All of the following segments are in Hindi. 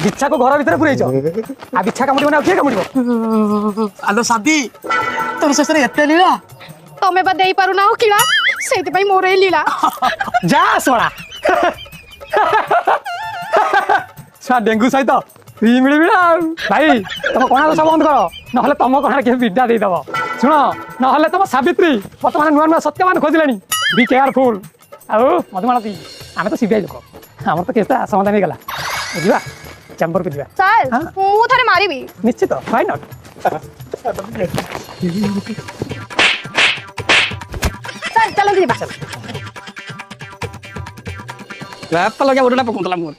बिच्छा को घर भीतर पुरैछ आ बिच्छा कामुडिबो ना किए कामुडिबो आलो सादी तोर ससरे एते लीला तमे बा देई पारु ना हो किला सेति पई मोरे लीला जा सोळा सा डेंगू सहित फ्री मिली बिना भाई तुम कणा सब बंद कर नहले तुम कणा के विद्या दे दबो सुन नहले तुम सावित्री वर्तमान नुआ नुआ सत्यवान खोजलानी बी केयरफुल आउ मधुमालती आमे तो सीबीआई लोक हमर तो केसटा समाधान हो गला बुझिबा चैम्बर को जिबा चल मु थारे मारिबी निश्चित व्हाई नॉट चल चलो जिबा रात लगे उडना पकोतला मोर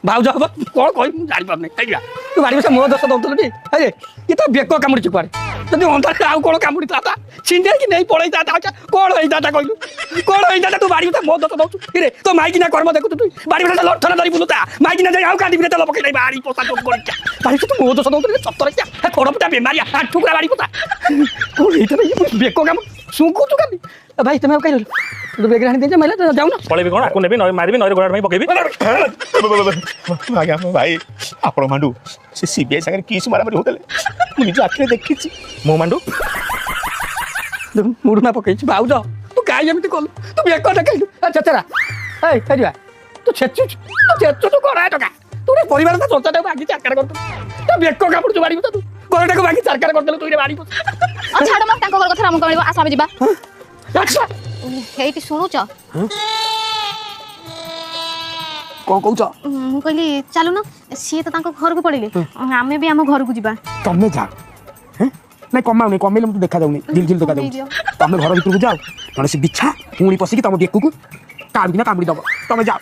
भाउ जा कोन कोइ जानि पाउने आइया तू बाड़ी से मो दस दउतल नी अरे ये तो बेको कामुडी चुपारे जदि अंतर आउ कोन कामुडी ताता छिंदे कि नहीं पड़ै ताता कोन होई ताता कइलु कोन होई ताता तू बाड़ी से मो दस दउतु रे तो माइकी ना कर्म देखु तू बाड़ी से लठन धरि बुलुता माइकी ना जाई आउ काटी बिना तल पकै नै बाड़ी पोसा तो करचा बाड़ी से तू मो दस दउतु सत्तर क्या खोड़पटा बेमारिया आ ठुकरा बाड़ी पोता कोन होई ताता बेको काम सुकु तू काली भाई तुम कहीं तो बेग रानी दे मैंने जाऊ ना पळेबी कोन आकु नेबी नय मारिबी नय गोड़ा में पकेबी आज्ञा भाई आपण मांडू से सीबीआई संगे किस मारामारी होतले मु निज आखिरे देखिछि मो मांडू मुड़ ना पकई भाउज तू काई एमती कलु तू बेग कटा कइलु अच्छा चला ए फेरिया तू छेचु तू करा टका तू रे परिवार ता चर्चा बाकी चाकर करत तू बेग का पड़ बाड़ी तू गोरटा को बाकी चाकर करत तू रे बाड़ी अच्छा छाड़ मत ताको घर कथा हम कइबो आसा जिबा अच्छा हेइति सुनुच कोन कहउछ मु कहली चलु ना सी तो ताको घर को पड़िले आमे भी हम घर को जिबा तमे जा नहीं कमाऊ कमेले मत देखा जाऊनी झिल झिल देखा जाऊ तमे घर भीतर को जाओ नले से बिछा पुणी पसिकी तम बेकू को काढ़ी ना कामुड़ी दब तमे जाओ।